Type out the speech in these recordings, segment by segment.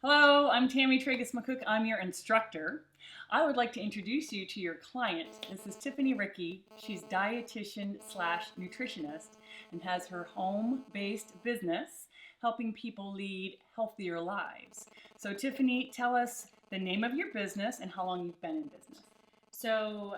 Hello, I'm Tammy Tragus-McCook. I'm your instructor. I would like to introduce you to your client. This is Tiffany Ricci. She's dietitian slash nutritionist and has her home-based business helping people lead healthier lives. So Tiffany, tell us the name of your business and how long you've been in business. So,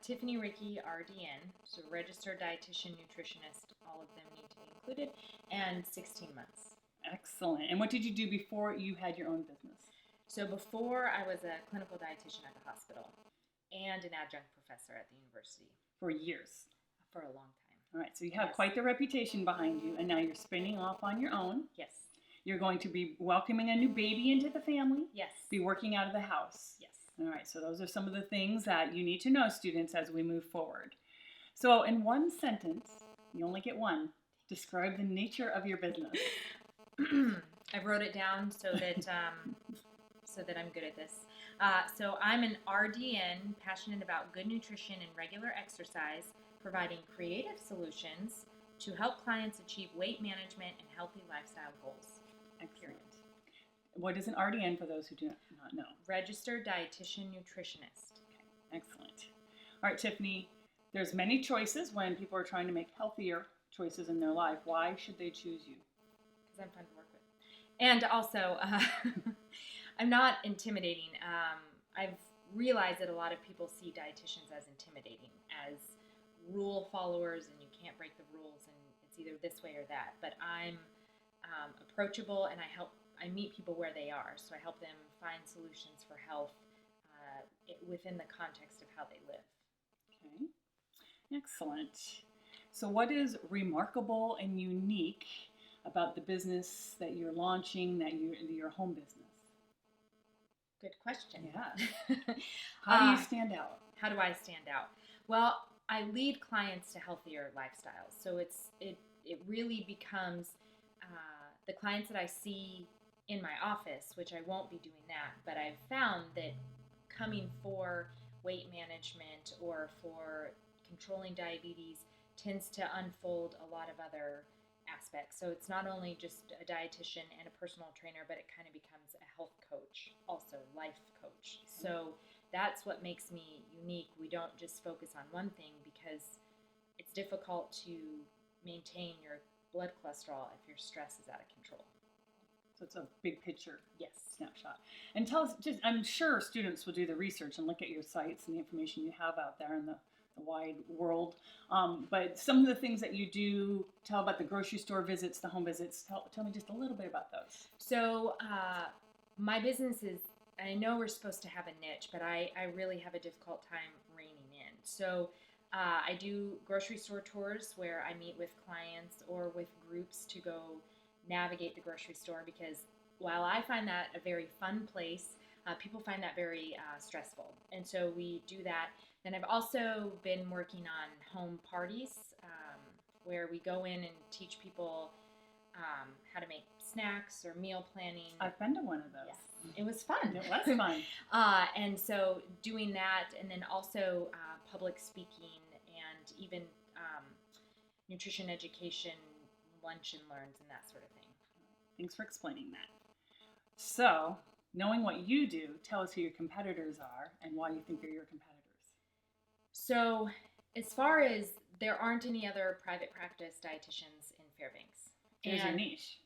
Tiffany Ricci, RDN, so registered dietitian, nutritionist, all of them need to be included, and 16 months. Excellent. And what did you do before you had your own business? So before I was a clinical dietitian at the hospital and an adjunct professor at the university. For years. For a long time. All right, so you have quite the reputation behind you, and now you're spinning off on your own. Yes. You're going to be welcoming a new baby into the family. Yes. Be working out of the house. Yes. All right, so those are some of the things that you need to know, students, as we move forward. So in one sentence, you only get one, describe the nature of your business. I wrote it down so that I'm good at this. So I'm an RDN, passionate about good nutrition and regular exercise, providing creative solutions to help clients achieve weight management and healthy lifestyle goals. Excellent. What is an RDN for those who do not know? Registered dietitian nutritionist. Okay, excellent. All right, Tiffany, there's many choices when people are trying to make healthier choices in their life. Why should they choose you? Because I'm fun to work with. And also, I'm not intimidating. I've realized that a lot of people see dietitians as intimidating, as rule followers, and you can't break the rules, and it's either this way or that. But I'm approachable, and I meet people where they are. So I help them find solutions for health within the context of how they live. Okay, excellent. So what is remarkable and unique about the business that you're launching, your home business? Good question. Yeah. How do you stand out? How do I stand out? Well, I lead clients to healthier lifestyles. So it really becomes the clients that I see in my office, which I won't be doing that, but I've found that coming for weight management or for controlling diabetes tends to unfold a lot of other aspects. So it's not only just a dietitian and a personal trainer, but it kind of becomes a health coach, also life coach. So that's what makes me unique. We don't just focus on one thing because it's difficult to maintain your blood cholesterol if your stress is out of control. So it's a big picture Yes. snapshot. And tell us, I'm sure students will do the research and look at your sites and the information you have out there in the wide world. But some of the things that you do, tell about the grocery store visits, the home visits. Tell me just a little bit about those. So my business is, I know we're supposed to have a niche, but I really have a difficult time reining in. So I do grocery store tours where I meet with clients or with groups to go navigate the grocery store, because while I find that a very fun place, people find that very stressful. And so we do that. Then I've also been working on home parties where we go in and teach people how to make snacks or meal planning. I've been to one of those. Yes, it was fun. It was fun. And so doing that, and then also public speaking and even nutrition education, lunch and learns, and that sort of thing. Thanks for explaining that. So, knowing what you do, tell us who your competitors are and why you think they're your competitors. So, as far as there aren't any other private practice dietitians in Fairbanks. There's your niche,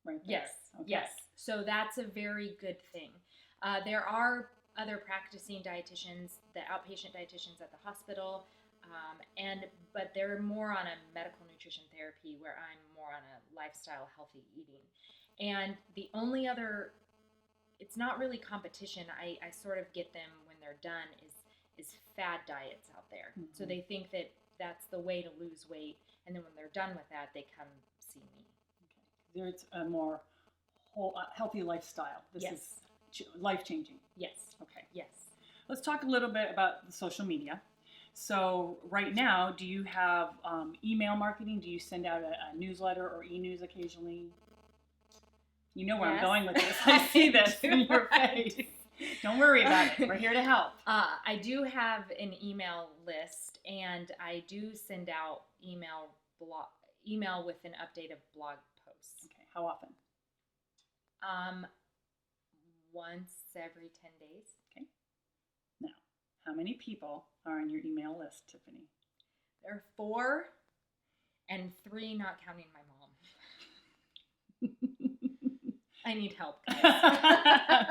right there. Yes, Okay. yes. So that's a very good thing. There are other practicing dietitians, the outpatient dietitians at the hospital, but they're more on a medical nutrition therapy, where I'm more on a lifestyle healthy eating. And the only other, it's not really competition, I sort of get them when they're done, is fad diets out there. Mm-hmm. So they think that that's the way to lose weight, and then when they're done with that, they come see me. Okay. There's a more healthy lifestyle. This Yes. is life-changing. Yes. Okay. Yes. Let's talk a little bit about the social media. So right now, do you have email marketing? Do you send out a newsletter or e-news occasionally? You know where I'm going with this. I see this in your face. Don't worry about it. We're here to help. I do have an email list, and I do send out email with an update of blog posts. Okay. How often? once every 10 days. Okay. Now, how many people are on your email list, Tiffany? There are 4 and 3 not counting my mom. I need help, guys.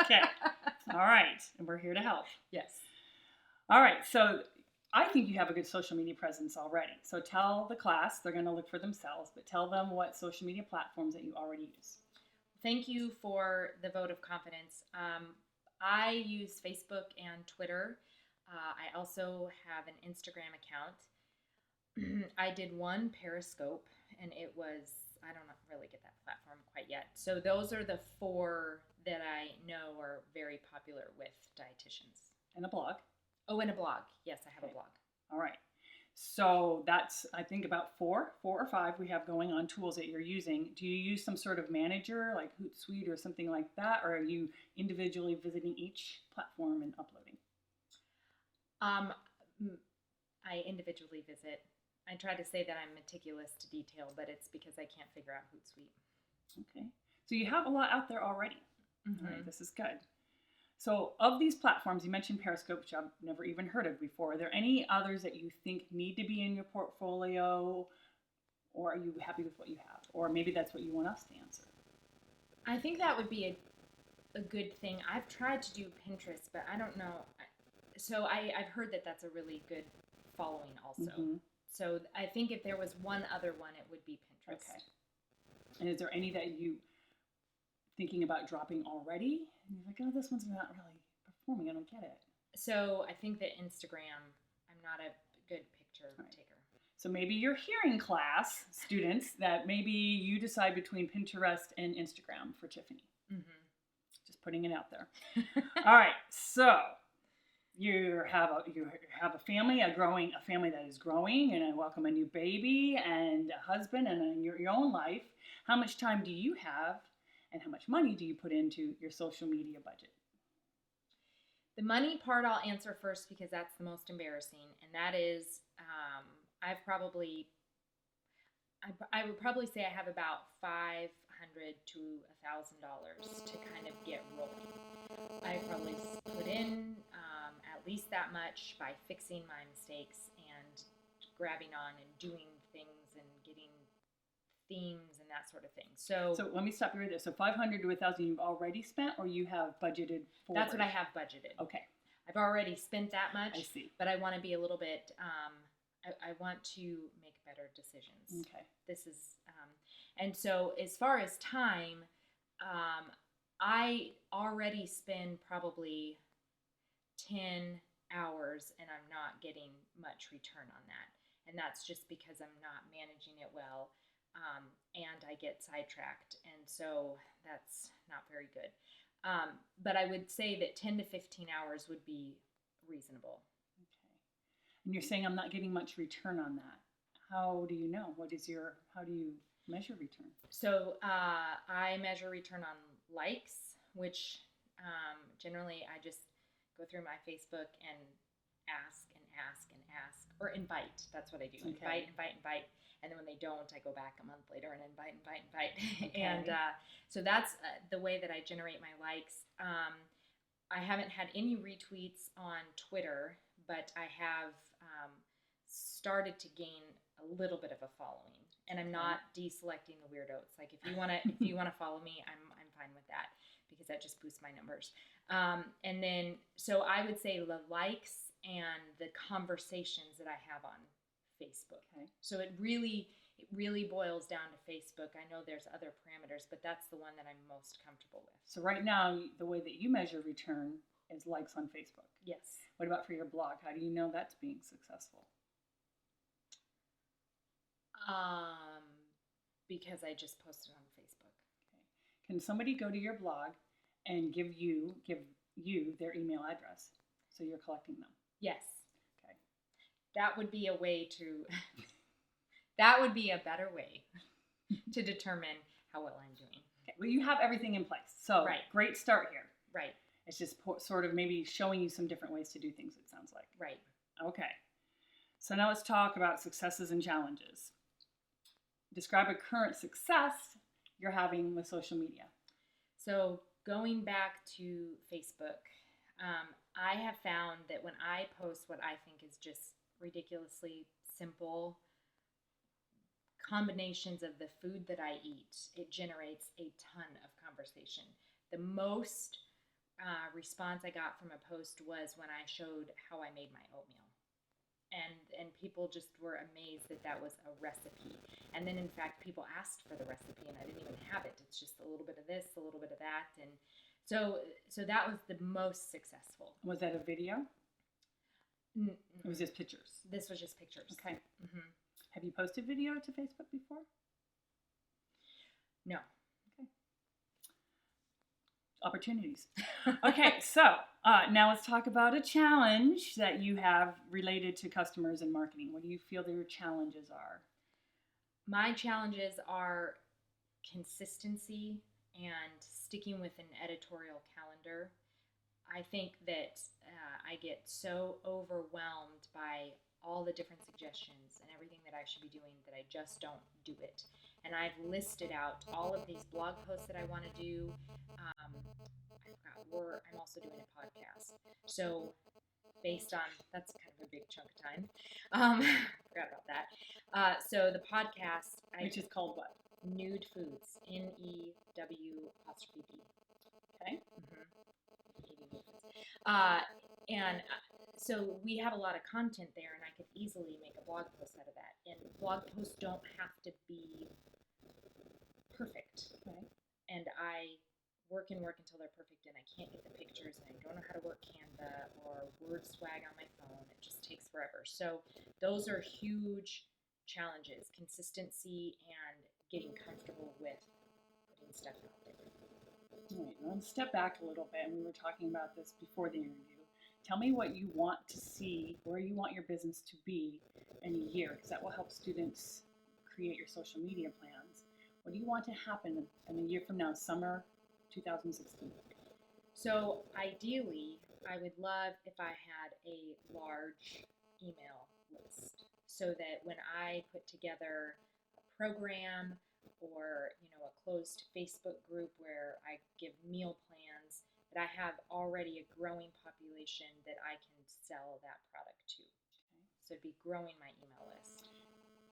Okay. All right. And we're here to help. Yes. All right. So I think you have a good social media presence already. So tell the class, they're going to look for themselves, but tell them what social media platforms that you already use. Thank you for the vote of confidence. I use Facebook and Twitter. I also have an Instagram account. I did one Periscope, and it was, I don't really get that platform quite yet. So those are the 4 that I know are very popular with dietitians. And a blog. Oh, and a blog. Yes, I have a blog. All right. So that's, I think, about 4 or 5 we have going on tools that you're using. Do you use some sort of manager like Hootsuite or something like that? Or are you individually visiting each platform and uploading? I individually visit. I try to say that I'm meticulous to detail, but it's because I can't figure out Hootsuite. Okay. So you have a lot out there already. Mm-hmm. All right, this is good. So of these platforms, you mentioned Periscope, which I've never even heard of before. Are there any others that you think need to be in your portfolio, or are you happy with what you have? Or maybe that's what you want us to answer. I think that would be a good thing. I've tried to do Pinterest, but I don't know. So I've heard that that's a really good following also. Mm-hmm. So I think if there was one other one, it would be Pinterest. Okay. And is there any that you thinking about dropping already? And you're like, oh, this one's not really performing. I don't get it. So I think that Instagram, I'm not a good picture taker. So maybe you're hearing, class students, that maybe you decide between Pinterest and Instagram for Tiffany. Mm-hmm. Just putting it out there. All right. So you have a family, a family that is growing, and I welcome a new baby and a husband, and in your own life. How much time do you have, and how much money do you put into your social media budget? The money part I'll answer first because that's the most embarrassing, and that is I would probably say I have about $500 to $1,000 to kind of get rolling. I probably put in at least that much by fixing my mistakes and grabbing on and doing things and getting themes and that sort of thing. So let me stop you right there. So 500 to 1,000 you've already spent, or you have budgeted for? That's what I have budgeted. Okay. I've already spent that much. I see. But I want to be a little bit. I want to make better decisions. Okay. This is, and so as far as time, I already spend probably 10 hours, and I'm not getting much return on that. And that's just because I'm not managing it well. And I get sidetracked, and so that's not very good. But I would say that 10 to 15 hours would be reasonable. Okay. And you're saying I'm not getting much return on that. How do you know? How do you measure return? So I measure return on likes, which generally I just go through my Facebook and ask and ask and ask, or invite. That's what I do. Okay. Invite. And then when they don't, I go back a month later and invite. Okay. And so that's the way that I generate my likes. I haven't had any retweets on Twitter, but I have started to gain a little bit of a following. And I'm not deselecting the weirdos. Like if you wanna follow me, I'm fine with that because that just boosts my numbers. And then so I would say the likes and the conversations that I have on Facebook. Okay. So it really boils down to Facebook. I know there's other parameters, but that's the one that I'm most comfortable with. So right now, the way that you measure return is likes on Facebook. Yes. What about for your blog? How do you know that's being successful? Because I just posted on Facebook. Okay. Can somebody go to your blog and give you their email address so you're collecting them? Yes. Okay. That would be a way to. That would be a better way to determine how well I'm doing. Okay. Well, you have everything in place, so right. Great start here. Right. It's just sort of maybe showing you some different ways to do things. It sounds like. Right. Okay. So now let's talk about successes and challenges. Describe a current success you're having with social media. So going back to Facebook, I have found that when I post what I think is just ridiculously simple combinations of the food that I eat, it generates a ton of conversation. The most response I got from a post was when I showed how I made my oatmeal. And people just were amazed that that was a recipe. And then, in fact, people asked for the recipe, and I didn't even have it. It's just a little bit of this, a little bit of that. And so that was the most successful. Was that a video? Mm-mm. It was just pictures. This was just pictures. Okay. Mm-hmm. Have you posted video to Facebook before? No. Okay. Opportunities. Okay, so now let's talk about a challenge that you have related to customers and marketing. What do you feel your challenges are? My challenges are consistency and sticking with an editorial calendar. I think that I get so overwhelmed by all the different suggestions and everything that I should be doing that I just don't do it. And I've listed out all of these blog posts that I want to do. I'm also doing a podcast. So based on, that's kind of a big chunk of time. Forgot about that. So the podcast. Which is called what? Nude Foods. NEW''. Okay. And so we have a lot of content there, and I could easily make a blog post out of that. And blog posts don't have to be perfect. Okay. And I work until they're perfect, and I can't get the pictures, and I don't know how to work Canva or word swag on my phone. It just takes forever. So those are huge challenges: consistency and getting comfortable with putting stuff out there. All right, let's step back a little bit. And we were talking about this before the interview. Tell me what you want to see, where you want your business to be in a year, because that will help students create your social media plans. What do you want to happen in a year from now, summer 2016? So ideally, I would love if I had a large email list so that when I put together a program or a closed Facebook group where I give meal plans, that I have already a growing population that I can sell that product to. Okay. So it'd be growing my email list.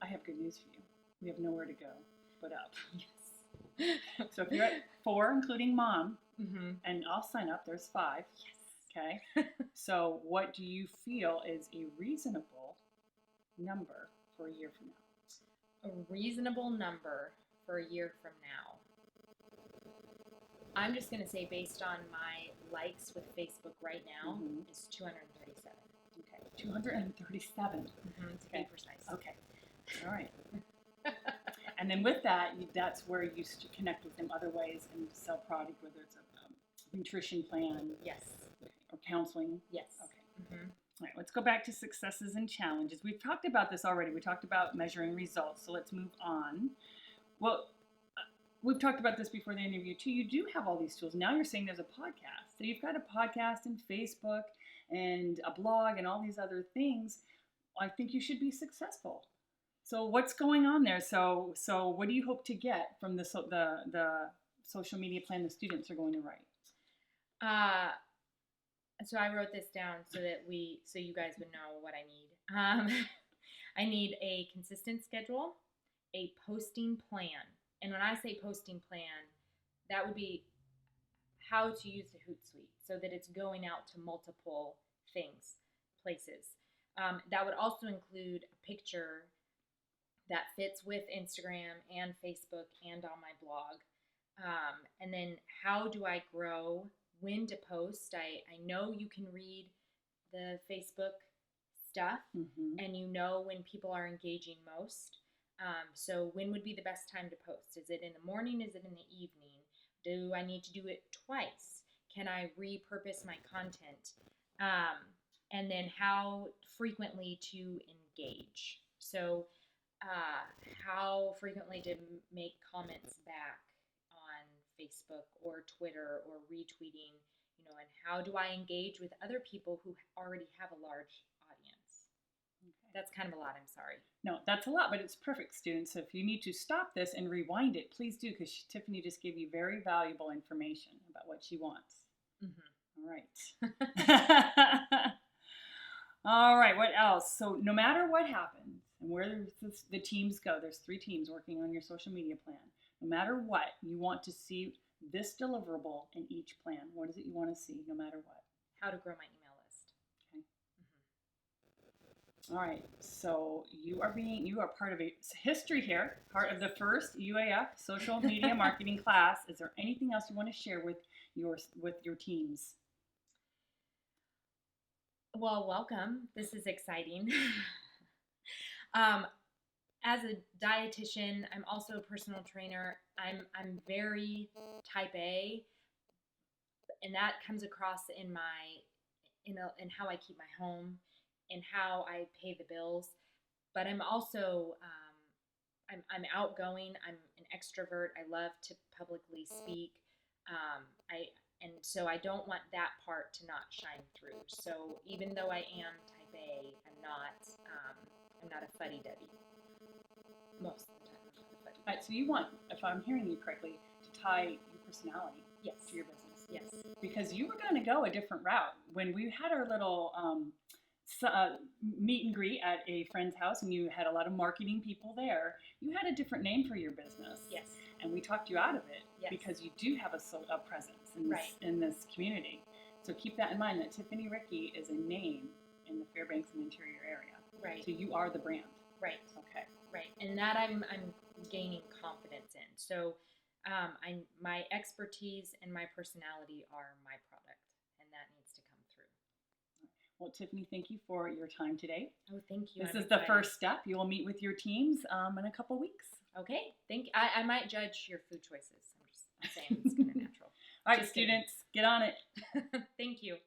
I have good news for you. We have nowhere to go but up. Yes. So if you're at 4, including mom, mm-hmm. and I'll sign up, there's 5. Yes. Okay. So what do you feel is a reasonable number for a year from now? A reasonable number for a year from now. I'm just going to say, based on my likes with Facebook right now, is 237. Okay. 237. To be precise. Okay. All right. And then with that, that's where you connect with them other ways and sell product, whether it's a nutrition plan. Yes. Or counseling. Yes. Okay. All right. Let's go back to successes and challenges. We've talked about this already. We talked about measuring results. So let's move on. Well, we've talked about this before the interview too. You do have all these tools. Now you're saying there's a podcast. So you've got a podcast and Facebook and a blog and all these other things. I think you should be successful. So what's going on there? So what do you hope to get from the social media plan the students are going to write? So I wrote this down so you guys would know what I need. I need a consistent schedule, a posting plan. And when I say posting plan, that would be how to use the Hootsuite so that it's going out to multiple places. That would also include a picture that fits with Instagram and Facebook and on my blog. And then how do I grow, when to post. I know you can read the Facebook stuff and you know when people are engaging most. So when would be the best time to post? Is it in the morning? Is it in the evening? Do I need to do it twice? Can I repurpose my content? And then how frequently to engage. So how frequently to make comments back on Facebook or Twitter or retweeting, and how do I engage with other people who already have a large audience? Okay. That's kind of a lot. I'm sorry. No, that's a lot, but it's perfect, students. So if you need to stop this and rewind it, please do, because Tiffany just gave you very valuable information about what she wants. Mm-hmm. All right. All right, what else? So no matter what happens and where the teams go, there's 3 teams working on your social media plan. No matter what, you want to see this deliverable in each plan. What is it you want to see no matter what? How to grow my email list. Okay. All right, so you are part of a history here, part of the first UAF social media marketing class. Is there anything else you want to share with your teams? Well, welcome. This is exciting. As a dietitian, I'm also a personal trainer. I'm very type A, and that comes across in how I keep my home and how I pay the bills. But I'm also I'm outgoing. I'm an extrovert. I love to publicly speak. And so I don't want that part to not shine through. So even though I am type A, I'm not a fuddy-duddy. Most of the time, I'm not a fuddy-duddy. All right, so you want, if I'm hearing you correctly, to tie your personality to your business. Yes. Because you were going to go a different route. When we had our little meet and greet at a friend's house and you had a lot of marketing people there, you had a different name for your business. Yes. And we talked you out of it because you do have a presence in this community. So keep that in mind, that Tiffany Ricci is a name in the Fairbanks and interior area. Right. So you are the brand. Right. Okay. Right. And that I'm gaining confidence in. So my expertise and my personality are my product, and that needs to come through. Well, Tiffany, thank you for your time today. Oh, thank you. This is the first step. You will meet with your teams in a couple weeks. Okay. I might judge your food choices. I'm saying it's kind of natural. All right, students, get on it. Thank you.